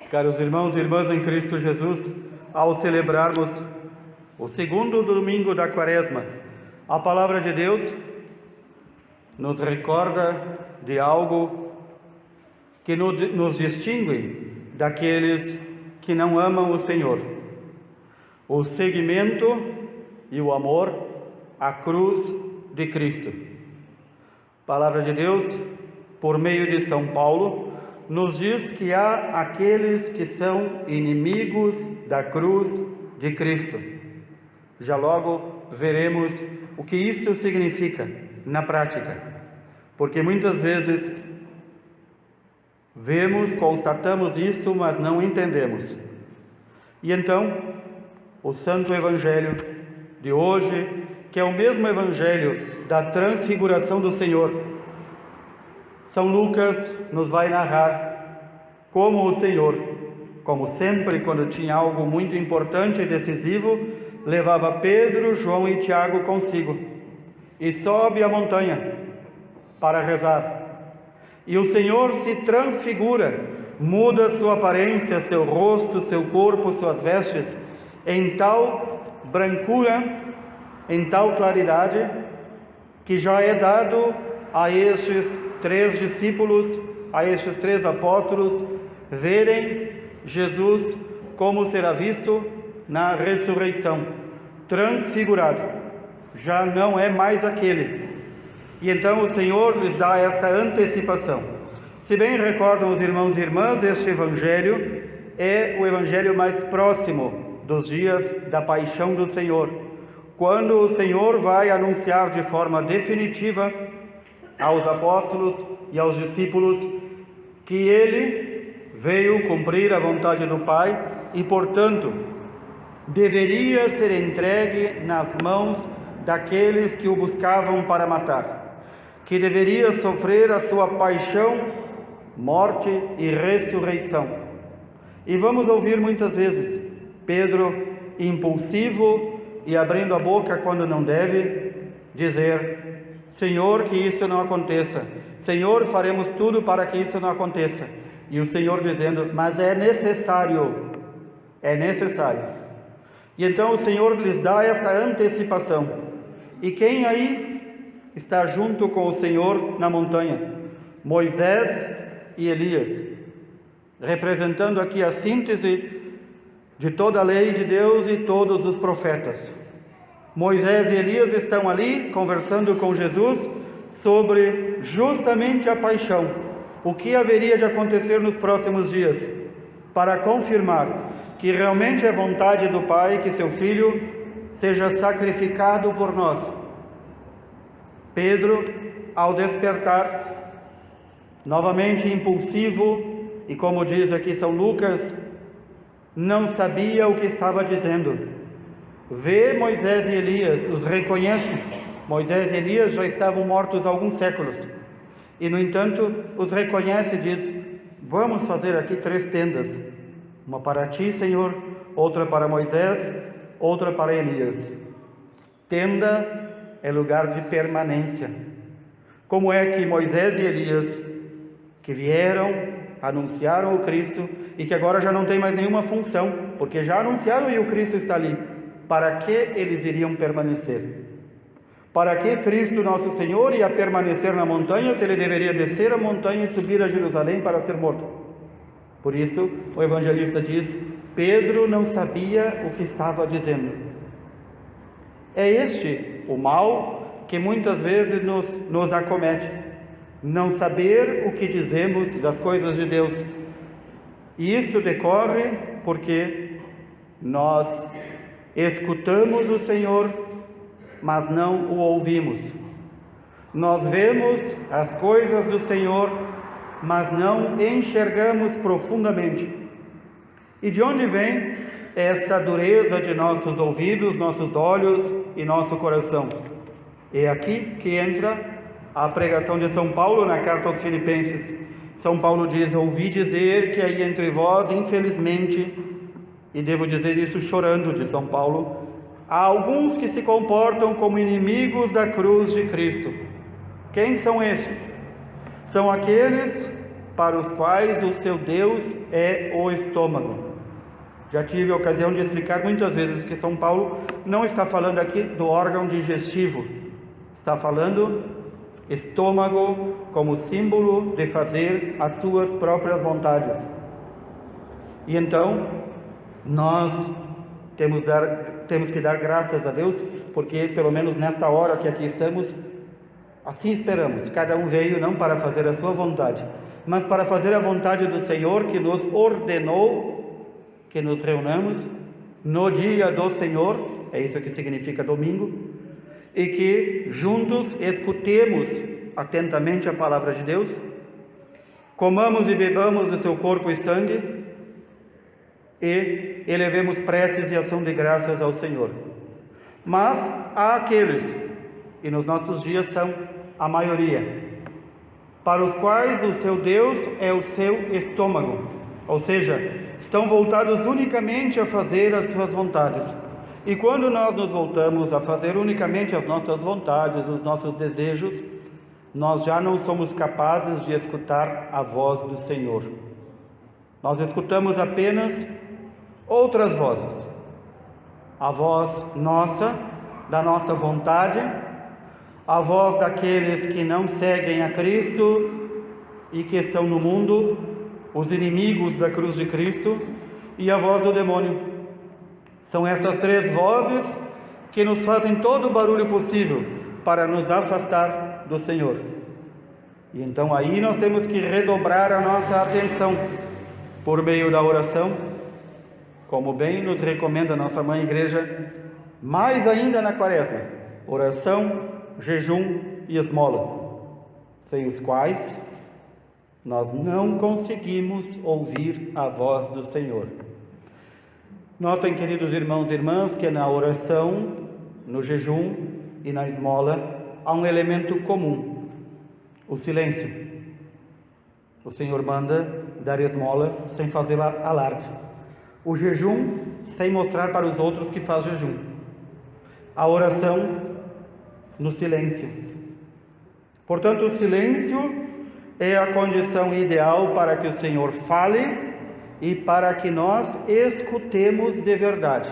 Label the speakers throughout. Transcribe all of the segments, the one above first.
Speaker 1: Caros irmãos e irmãs em Cristo Jesus, ao celebrarmos o segundo domingo da Quaresma, a Palavra de Deus nos recorda de algo que nos distingue daqueles que não amam o Senhor: o seguimento e o amor à cruz de Cristo. A Palavra de Deus, por meio de São Paulo, nos diz que há aqueles que são inimigos da cruz de Cristo. Já logo veremos o que isto significa na prática, porque muitas vezes constatamos isso, mas não entendemos. E então, o Santo Evangelho de hoje, que é o mesmo Evangelho da transfiguração do Senhor, São Lucas nos vai narrar como o Senhor, como sempre quando tinha algo muito importante e decisivo, levava Pedro, João e Tiago consigo e sobe a montanha para rezar. E o Senhor se transfigura, muda sua aparência, seu rosto, seu corpo, suas vestes, em tal brancura, em tal claridade, que já é dado a estes 3 discípulos, a estes 3 apóstolos, verem Jesus como será visto na ressurreição, transfigurado, já não é mais aquele. E então o Senhor lhes dá esta antecipação. Se bem recordam os irmãos e irmãs, este Evangelho é o Evangelho mais próximo dos dias da paixão do Senhor, quando o Senhor vai anunciar de forma definitiva aos apóstolos e aos discípulos que ele veio cumprir a vontade do Pai e, portanto, deveria ser entregue nas mãos daqueles que o buscavam para matar, que deveria sofrer a sua paixão, morte e ressurreição. E vamos ouvir muitas vezes Pedro, impulsivo e abrindo a boca quando não deve, dizer: Senhor, que isso não aconteça. Senhor, faremos tudo para que isso não aconteça. E o Senhor dizendo: mas é necessário. É necessário. E então o Senhor lhes dá esta antecipação. E quem aí está junto com o Senhor na montanha? Moisés e Elias, representando aqui a síntese de toda a lei de Deus e todos os profetas. Moisés e Elias estão ali conversando com Jesus sobre justamente a paixão, o que haveria de acontecer nos próximos dias, para confirmar que realmente é vontade do Pai que seu Filho seja sacrificado por nós. Pedro, ao despertar, novamente impulsivo, e como diz aqui São Lucas, não sabia o que estava dizendo. Vê Moisés e Elias, os reconhece. Moisés e Elias já estavam mortos há alguns séculos. E, no entanto, os reconhece e diz: vamos fazer aqui 3 tendas. Uma para ti, Senhor, outra para Moisés, outra para Elias. Tenda é lugar de permanência. Como é que Moisés e Elias, que vieram, anunciaram o Cristo e que agora já não tem mais nenhuma função, porque já anunciaram e o Cristo está ali, para que eles iriam permanecer? Para que Cristo nosso Senhor ia permanecer na montanha se ele deveria descer a montanha e subir a Jerusalém para ser morto? Por isso o evangelista diz: Pedro não sabia o que estava dizendo. É este o mal que muitas vezes nos acomete, não saber o que dizemos das coisas de Deus. E isto decorre porque nós escutamos o Senhor, mas não o ouvimos. Nós vemos as coisas do Senhor, mas não enxergamos profundamente. E de onde vem esta dureza de nossos ouvidos, nossos olhos e nosso coração? É aqui que entra a pregação de São Paulo na carta aos Filipenses. São Paulo diz: ouvi dizer que aí entre vós, infelizmente, e devo dizer isso chorando, de São Paulo, há alguns que se comportam como inimigos da cruz de Cristo. Quem são estes? São aqueles para os quais o seu Deus é o estômago. Já tive a ocasião de explicar muitas vezes que São Paulo não está falando aqui do órgão digestivo, está falando estômago como símbolo de fazer as suas próprias vontades. E então, nós temos que dar graças a Deus, porque pelo menos nesta hora que aqui estamos, assim esperamos. Cada um veio não para fazer a sua vontade, mas para fazer a vontade do Senhor, que nos ordenou que nos reunamos no dia do Senhor, é isso que significa domingo, e que juntos escutemos atentamente a palavra de Deus, comamos e bebamos do seu corpo e sangue, e elevemos preces e ação de graças ao Senhor. Mas há aqueles, e nos nossos dias são a maioria, para os quais o seu Deus é o seu estômago, ou seja, estão voltados unicamente a fazer as suas vontades. E quando nós nos voltamos a fazer unicamente as nossas vontades, os nossos desejos, nós já não somos capazes de escutar a voz do Senhor. Nós escutamos apenas outras vozes. A voz nossa, da nossa vontade, a voz daqueles que não seguem a Cristo e que estão no mundo, os inimigos da cruz de Cristo, e a voz do demônio. São essas três vozes que nos fazem todo o barulho possível para nos afastar do Senhor. E então aí nós temos que redobrar a nossa atenção por meio da oração, como bem nos recomenda a nossa Mãe Igreja, mais ainda na Quaresma: oração, jejum e esmola, sem os quais nós não conseguimos ouvir a voz do Senhor. Notem, queridos irmãos e irmãs, que na oração, no jejum e na esmola há um elemento comum: o silêncio. O Senhor manda dar esmola sem fazer alarde, o jejum sem mostrar para os outros que faz jejum, a oração no silêncio. Portanto, o silêncio é a condição ideal para que o Senhor fale e para que nós escutemos de verdade.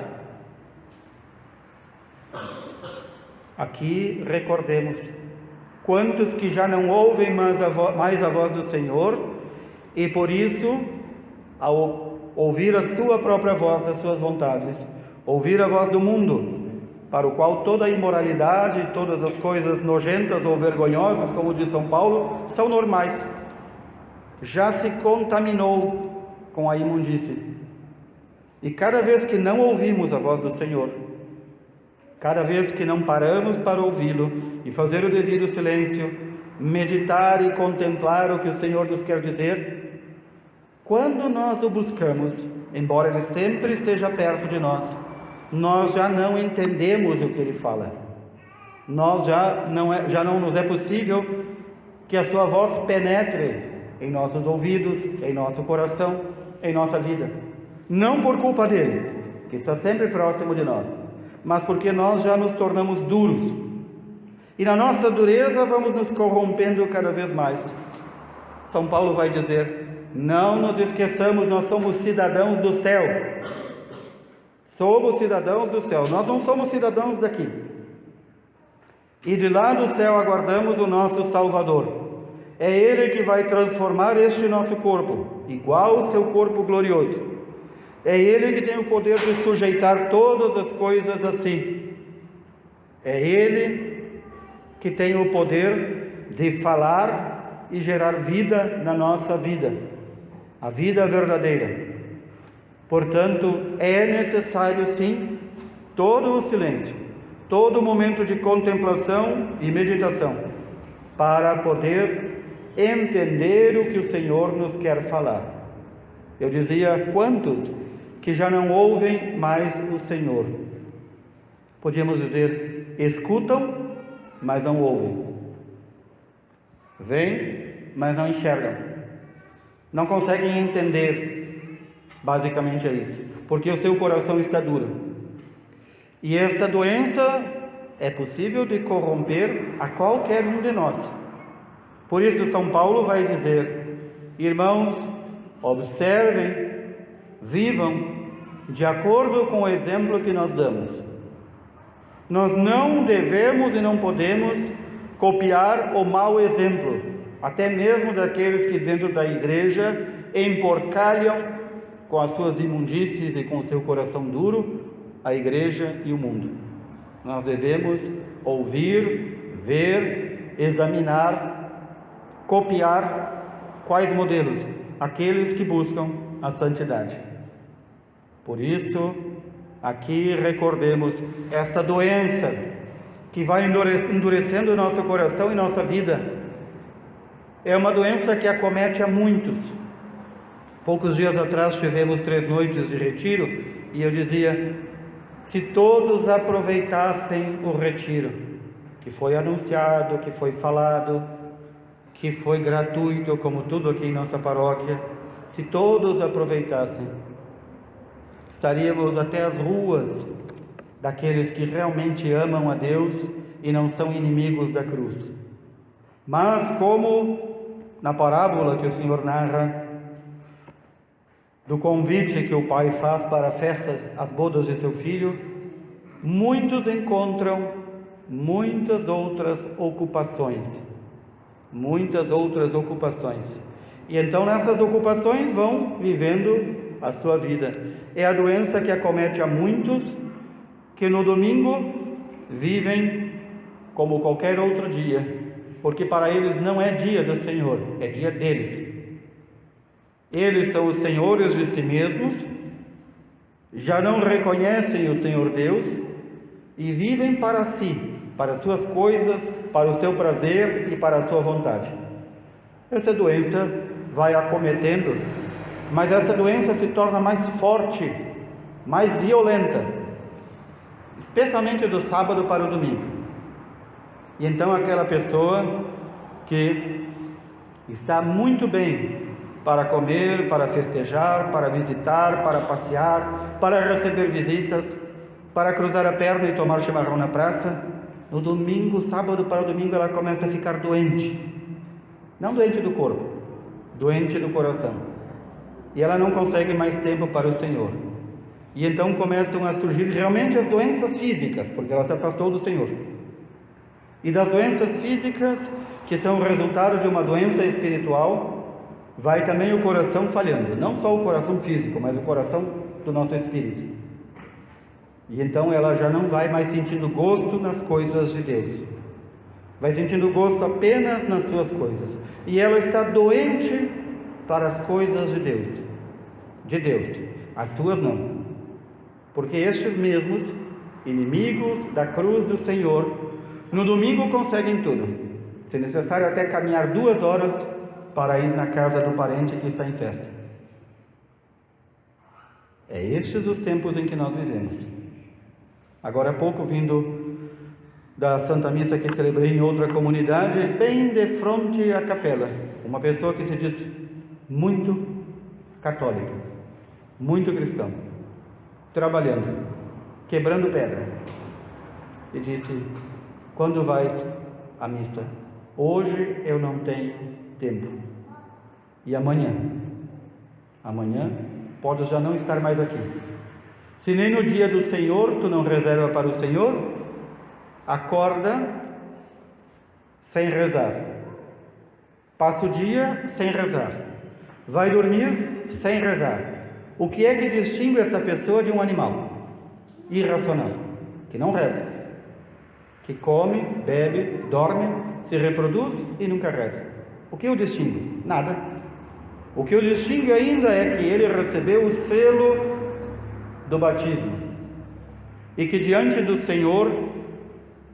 Speaker 1: Aqui recordemos quantos que já não ouvem mais a voz do Senhor, e por isso, ao ouvir a sua própria voz das suas vontades, ouvir a voz do mundo, para o qual toda a imoralidade e todas as coisas nojentas ou vergonhosas, como diz São Paulo, são normais, já se contaminou com a imundície. E cada vez que não ouvimos a voz do Senhor, cada vez que não paramos para ouvi-lo e fazer o devido silêncio, meditar e contemplar o que o Senhor nos quer dizer, quando nós o buscamos, embora Ele sempre esteja perto de nós já não entendemos o que Ele fala. Já não nos é possível que a sua voz penetre em nossos ouvidos, em nosso coração, em nossa vida. Não por culpa dele, que está sempre próximo de nós, mas porque nós já nos tornamos duros. E na nossa dureza vamos nos corrompendo cada vez mais. São Paulo vai dizer: não nos esqueçamos, nós somos cidadãos do céu. Somos cidadãos do céu, nós não somos cidadãos daqui. E de lá do céu aguardamos o nosso Salvador. É Ele que vai transformar este nosso corpo, igual ao seu corpo glorioso. É Ele que tem o poder de sujeitar todas as coisas a si. É Ele que tem o poder de falar e gerar vida na nossa vida, a vida verdadeira. Portanto, é necessário sim todo o silêncio, todo o momento de contemplação e meditação, para poder entender o que o Senhor nos quer falar. Eu dizia: quantos que já não ouvem mais o Senhor? Podíamos dizer: escutam, mas não ouvem. Veem, mas não enxergam. Não conseguem entender. Basicamente é isso, porque o seu coração está duro. E esta doença é possível de corromper a qualquer um de nós. Por isso São Paulo vai dizer Irmãos, observem, vivam de acordo com o exemplo que nós damos. Nós não devemos e não podemos copiar o mau exemplo, até mesmo daqueles que dentro da igreja emporcalham com as suas imundícies e com o seu coração duro a igreja e o mundo. Nós devemos ouvir, ver, examinar, copiar quais modelos? Aqueles que buscam a santidade. Por isso, aqui recordemos esta doença que vai endurecendo o nosso coração e nossa vida. É uma doença que acomete a muitos. Poucos dias atrás tivemos 3 noites de retiro e eu dizia: se todos aproveitassem o retiro, que foi anunciado, que foi falado, que foi gratuito, como tudo aqui em nossa paróquia, se todos aproveitassem, estaríamos até as ruas daqueles que realmente amam a Deus e não são inimigos da cruz. Mas como na parábola que o Senhor narra, do convite que o pai faz para a festa, as bodas de seu filho, muitos encontram muitas outras ocupações. E então nessas ocupações vão vivendo a sua vida. É a doença que acomete a muitos que no domingo vivem como qualquer outro dia, porque para eles não é dia do Senhor, é dia deles. Eles são os senhores de si mesmos, já não reconhecem o Senhor Deus e vivem para si, para suas coisas, para o seu prazer e para a sua vontade. Essa doença vai acometendo, mas essa doença se torna mais forte, mais violenta, especialmente do sábado para o domingo. E então aquela pessoa que está muito bem para comer, para festejar, para visitar, para passear, para receber visitas, para cruzar a perna e tomar chimarrão na praça, no domingo, sábado para o domingo, ela começa a ficar doente. Não doente do corpo, doente do coração. E ela não consegue mais tempo para o Senhor. E então começam a surgir realmente as doenças físicas, porque ela se afastou do Senhor. E das doenças físicas, que são o resultado de uma doença espiritual, vai também o coração falhando, não só o coração físico, mas o coração do nosso espírito. E então ela já não vai mais sentindo gosto nas coisas de Deus, vai sentindo gosto apenas nas suas coisas, e ela está doente para as coisas de Deus, as suas não, porque estes mesmos inimigos da cruz do Senhor, no domingo conseguem tudo, se necessário até caminhar 2 horas para ir na casa do parente que está em festa. É estes os tempos em que nós vivemos. Agora há pouco, vindo da Santa Missa que celebrei em outra comunidade, bem de frente à capela, uma pessoa que se diz muito católica, muito cristão, trabalhando, quebrando pedra, e disse: quando vais à missa? Hoje eu não tenho tempo. E amanhã? Amanhã podes já não estar mais aqui. Se nem no dia do Senhor tu não reserva para o Senhor, acorda sem rezar, passa o dia sem rezar, vai dormir sem rezar. O que é que distingue esta pessoa de um animal irracional, que não reza, que come, bebe, dorme, se reproduz e nunca reza? O que o distingue? Nada. O que o distingue ainda é que ele recebeu o selo do batismo e que diante do Senhor,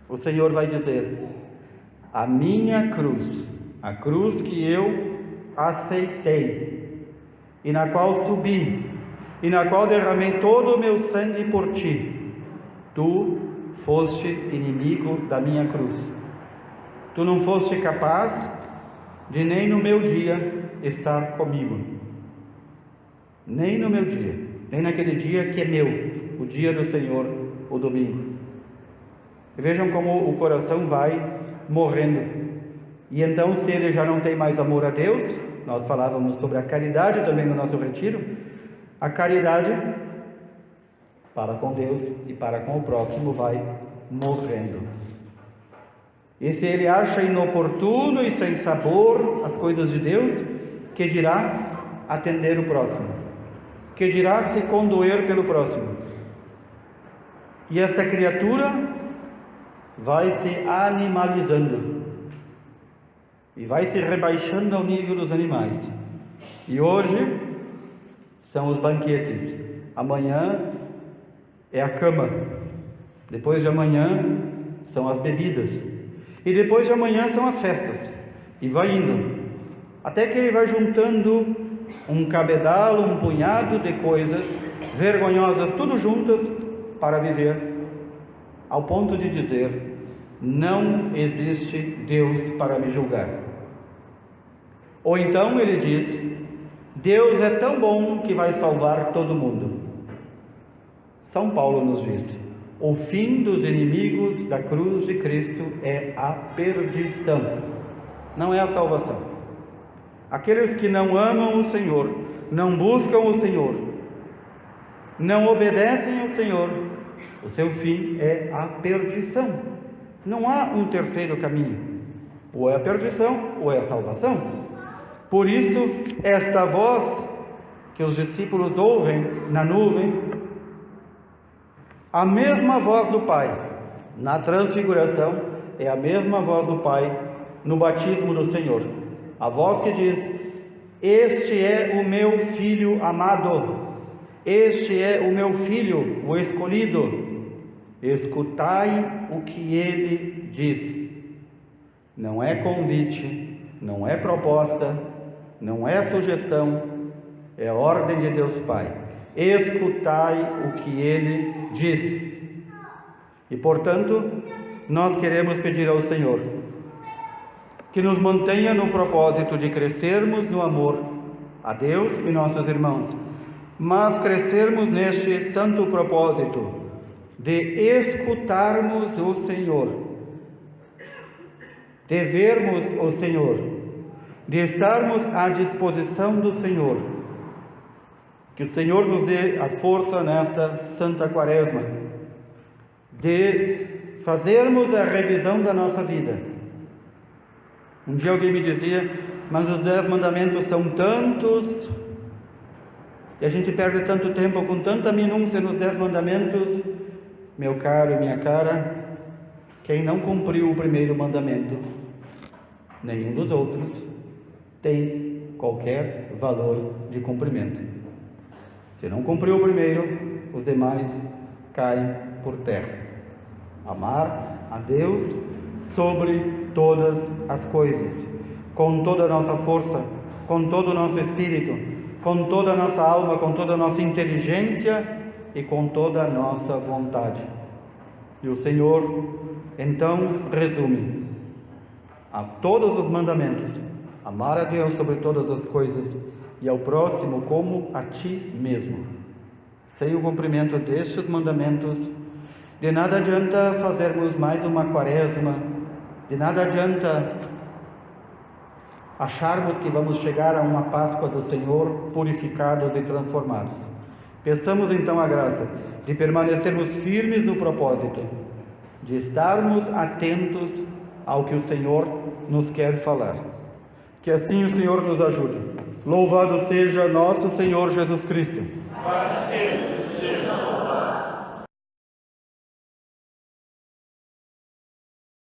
Speaker 1: o Senhor vai dizer: a minha cruz, a cruz que eu aceitei e na qual subi e na qual derramei todo o meu sangue por ti, tu foste inimigo da minha cruz. Tu não foste capaz de nem no meu dia estar comigo, nem no meu dia, nem naquele dia que é meu, o dia do Senhor, o domingo. E vejam como o coração vai morrendo. E então, se ele já não tem mais amor a Deus, nós falávamos sobre a caridade também no nosso retiro, a caridade para com Deus e para com o próximo vai morrendo. E se ele acha inoportuno e sem sabor as coisas de Deus, que dirá atender o próximo? Que dirá se condoer pelo próximo? E esta criatura vai se animalizando e vai se rebaixando ao nível dos animais. E hoje são os banquetes, amanhã é a cama, depois de amanhã são as bebidas, e depois de amanhã são as festas, e vai indo, até que ele vai juntando um cabedal, um punhado de coisas vergonhosas, tudo juntas, para viver, ao ponto de dizer: não existe Deus para me julgar. Ou então ele diz: Deus é tão bom que vai salvar todo mundo. São Paulo nos diz: o fim dos inimigos da cruz de Cristo é a perdição, não é a salvação. Aqueles que não amam o Senhor, não buscam o Senhor, não obedecem ao Senhor, o seu fim é a perdição. Não há um terceiro caminho, ou é a perdição ou é a salvação. Por isso, esta voz que os discípulos ouvem na nuvem, a mesma voz do Pai na transfiguração, é a mesma voz do Pai no batismo do Senhor. A voz que diz: este é o meu Filho amado, este é o meu Filho, o escolhido, escutai o que ele diz. Não é convite, não é proposta, não é sugestão, é ordem de Deus Pai. Escutai o que ele diz. E portanto, nós queremos pedir ao Senhor que nos mantenha no propósito de crescermos no amor a Deus e nossos irmãos, mas crescermos neste santo propósito de escutarmos o Senhor, de vermos o Senhor, de estarmos à disposição do Senhor. Que o Senhor nos dê a força nesta Santa Quaresma de fazermos a revisão da nossa vida. Um dia alguém me dizia: mas os 10 mandamentos são tantos, e a gente perde tanto tempo com tanta minúcia nos 10 mandamentos. Meu caro e minha cara, quem não cumpriu o primeiro mandamento, nenhum dos outros tem qualquer valor de cumprimento. Se não cumpriu o primeiro, os demais caem por terra. Amar a Deus sobre todas as coisas, com toda a nossa força, com todo o nosso espírito, com toda a nossa alma, com toda a nossa inteligência e com toda a nossa vontade. E o Senhor então resume a todos os mandamentos: amar a Deus sobre todas as coisas e ao próximo como a ti mesmo. Sem o cumprimento destes mandamentos, de nada adianta fazermos mais uma quaresma, de nada adianta acharmos que vamos chegar a uma Páscoa do Senhor purificados e transformados. Peçamos então a graça de permanecermos firmes no propósito, de estarmos atentos ao que o Senhor nos quer falar. Que assim o Senhor nos ajude. Louvado seja nosso Senhor Jesus Cristo.